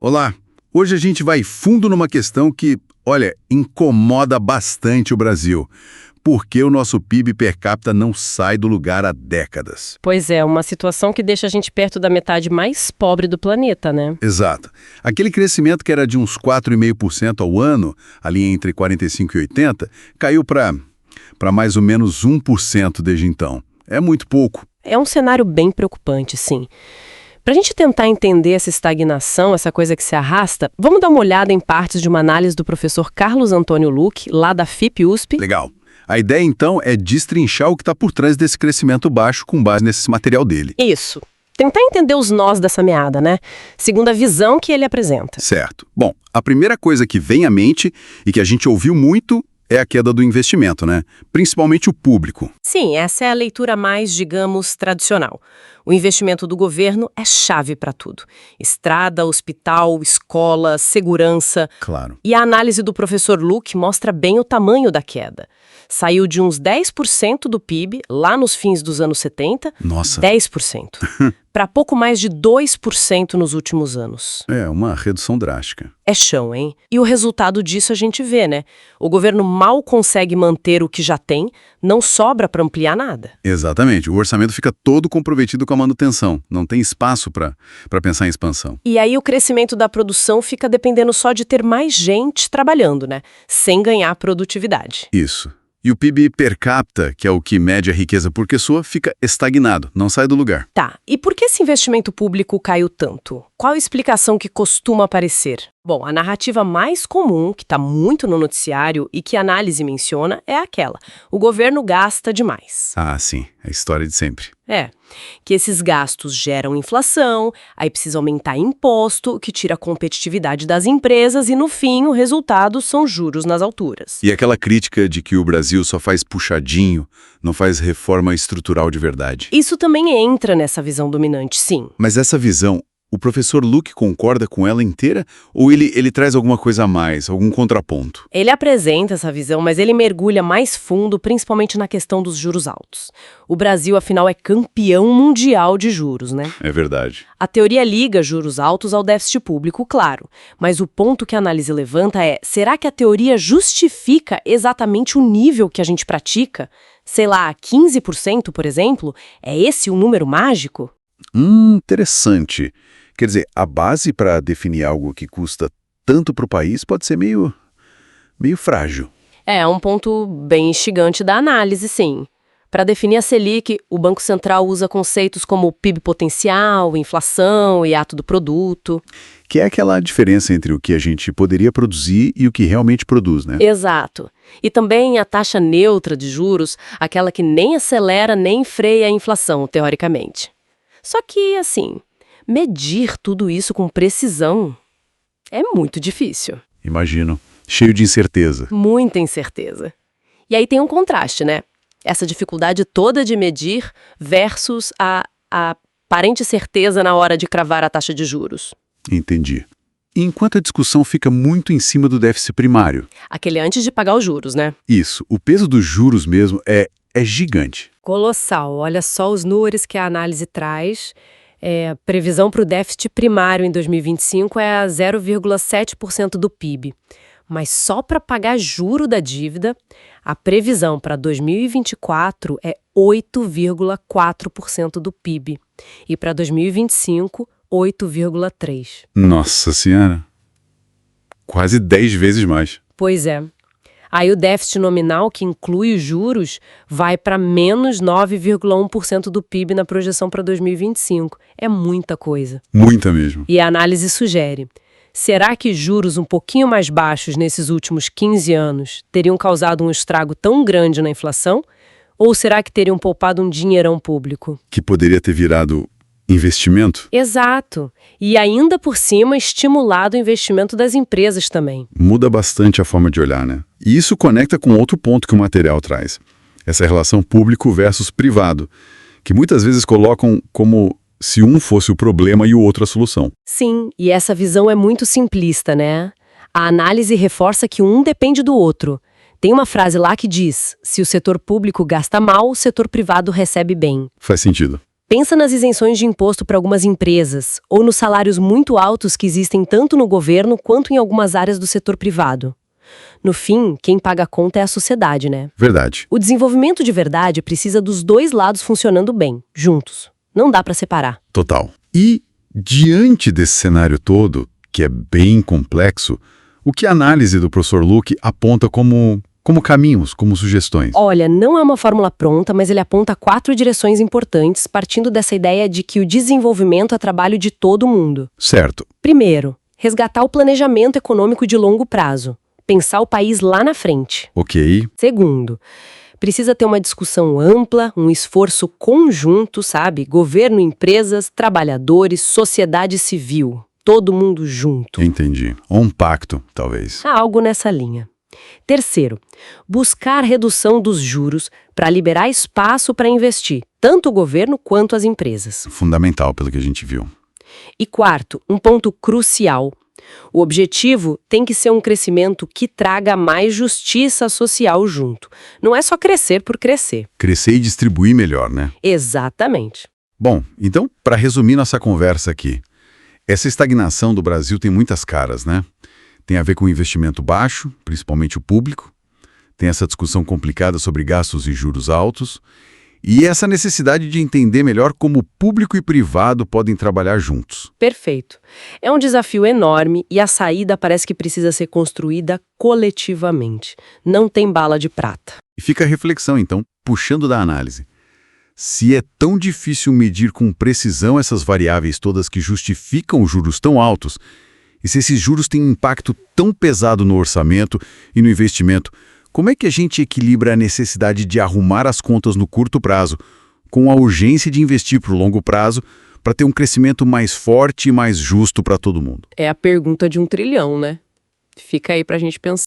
Olá, hoje a gente vai fundo numa questão que, olha, incomoda bastante o Brasil. Por que o nosso PIB per capita não sai do lugar há décadas? Pois é, uma situação que deixa a gente perto da metade mais pobre do planeta, né? Exato. Aquele crescimento que era de uns 4,5% ao ano, ali entre 45 e 80, caiu para mais ou menos 1% desde então. É muito pouco. É um cenário bem preocupante, sim. Para a gente tentar entender essa estagnação, essa coisa que se arrasta, vamos dar uma olhada em partes de uma análise do professor Carlos Antônio Luque, lá da FIP-USP. Legal. A ideia, então, é destrinchar o que está por trás desse crescimento baixo com base nesse material dele. Isso. Tentar entender os nós dessa meada, né? Segundo a visão que ele apresenta. Certo. Bom, a primeira coisa que vem à mente e que a gente ouviu muito é a queda do investimento, né? Principalmente o público. Sim, essa é a leitura mais, digamos, tradicional. O investimento do governo é chave para tudo. Estrada, hospital, escola, segurança. Claro. E a análise do professor Luque mostra bem o tamanho da queda. Saiu de uns 10% do PIB, lá nos fins dos anos 70, Nossa. 10%, para pouco mais de 2% nos últimos anos. É, uma redução drástica. É chão, hein? E o resultado disso a gente vê, né? O governo mal consegue manter o que já tem, não sobra para ampliar nada. Exatamente. O orçamento fica todo comprometido com a manutenção. Não tem espaço para pensar em expansão. E aí o crescimento da produção fica dependendo só de ter mais gente trabalhando, né? Sem ganhar produtividade. Isso. E o PIB per capita, que é o que mede a riqueza por pessoa, fica estagnado, não sai do lugar. Tá, e por que esse investimento público caiu tanto? Qual a explicação que costuma aparecer? Bom, a narrativa mais comum, que está muito no noticiário e que a análise menciona, é aquela: o governo gasta demais. Ah, sim, a história de sempre. É, que esses gastos geram inflação, aí precisa aumentar imposto, que tira a competitividade das empresas e, no fim, o resultado são juros nas alturas. E aquela crítica de que o Brasil só faz puxadinho, não faz reforma estrutural de verdade. Isso também entra nessa visão dominante, sim. Mas essa visão, o professor Luque concorda com ela inteira ou ele traz alguma coisa a mais, algum contraponto? Ele apresenta essa visão, mas ele mergulha mais fundo, principalmente na questão dos juros altos. O Brasil, afinal, é campeão mundial de juros, né? É verdade. A teoria liga juros altos ao déficit público, claro, mas o ponto que a análise levanta é: será que a teoria justifica exatamente o nível que a gente pratica? Sei lá, 15%, por exemplo? É esse o número mágico? Interessante. Quer dizer, a base para definir algo que custa tanto para o país pode ser meio frágil. É um ponto bem instigante da análise, sim. Para definir a Selic, o Banco Central usa conceitos como PIB potencial, inflação e ato do produto. Que é aquela diferença entre o que a gente poderia produzir e o que realmente produz, né? Exato. E também a taxa neutra de juros, aquela que nem acelera nem freia a inflação, teoricamente. Só que, assim, medir tudo isso com precisão é muito difícil. Imagino. Cheio de incerteza. Muita incerteza. E aí tem um contraste, né? Essa dificuldade toda de medir versus a aparente certeza na hora de cravar a taxa de juros. Entendi. Enquanto a discussão fica muito em cima do déficit primário. Aquele antes de pagar os juros, né? Isso. O peso dos juros mesmo é gigante. Colossal. Olha só os números que a análise traz. Previsão para o déficit primário em 2025 é a 0,7% do PIB. Mas só para pagar juro da dívida, a previsão para 2024 é 8,4% do PIB. E para 2025, 8,3%. Nossa Senhora. Quase 10 vezes mais. Pois é. Aí o déficit nominal, que inclui os juros, vai para menos 9,1% do PIB na projeção para 2025. É muita coisa. Muita mesmo. E a análise sugere: será que juros um pouquinho mais baixos nesses últimos 15 anos teriam causado um estrago tão grande na inflação? Ou será que teriam poupado um dinheirão público? Que poderia ter virado investimento? Exato. E ainda por cima, estimulado o investimento das empresas também. Muda bastante a forma de olhar, né? E isso conecta com outro ponto que o material traz. Essa relação público versus privado, que muitas vezes colocam como se um fosse o problema e o outro a solução. Sim, e essa visão é muito simplista, né? A análise reforça que um depende do outro. Tem uma frase lá que diz: se o setor público gasta mal, o setor privado recebe bem. Faz sentido. Pensa nas isenções de imposto para algumas empresas, ou nos salários muito altos que existem tanto no governo quanto em algumas áreas do setor privado. No fim, quem paga a conta é a sociedade, né? Verdade. O desenvolvimento de verdade precisa dos dois lados funcionando bem, juntos. Não dá para separar. Total. E, diante desse cenário todo, que é bem complexo, o que a análise do professor Luque aponta como caminhos, como sugestões? Olha, não é uma fórmula pronta, mas ele aponta 4 direções importantes, partindo dessa ideia de que o desenvolvimento é trabalho de todo mundo. Certo. Primeiro, resgatar o planejamento econômico de longo prazo. Pensar o país lá na frente. Ok. Segundo, precisa ter uma discussão ampla, um esforço conjunto, sabe? Governo, empresas, trabalhadores, sociedade civil. Todo mundo junto. Entendi. Ou um pacto, talvez. Algo nessa linha. Terceiro, buscar redução dos juros para liberar espaço para investir, tanto o governo quanto as empresas. Fundamental, pelo que a gente viu. E quarto, um ponto crucial. O objetivo tem que ser um crescimento que traga mais justiça social junto. Não é só crescer por crescer. Crescer e distribuir melhor, né? Exatamente. Bom, então, para resumir nossa conversa aqui, essa estagnação do Brasil tem muitas caras, né? Tem a ver com investimento baixo, principalmente o público, tem essa discussão complicada sobre gastos e juros altos, e essa necessidade de entender melhor como público e privado podem trabalhar juntos. Perfeito. É um desafio enorme e a saída parece que precisa ser construída coletivamente. Não tem bala de prata. E fica a reflexão, então, puxando da análise. Se é tão difícil medir com precisão essas variáveis todas que justificam juros tão altos, e se esses juros têm um impacto tão pesado no orçamento e no investimento, como é que a gente equilibra a necessidade de arrumar as contas no curto prazo com a urgência de investir para o longo prazo para ter um crescimento mais forte e mais justo para todo mundo? É a pergunta de 1 trilhão, né? Fica aí pra gente pensar.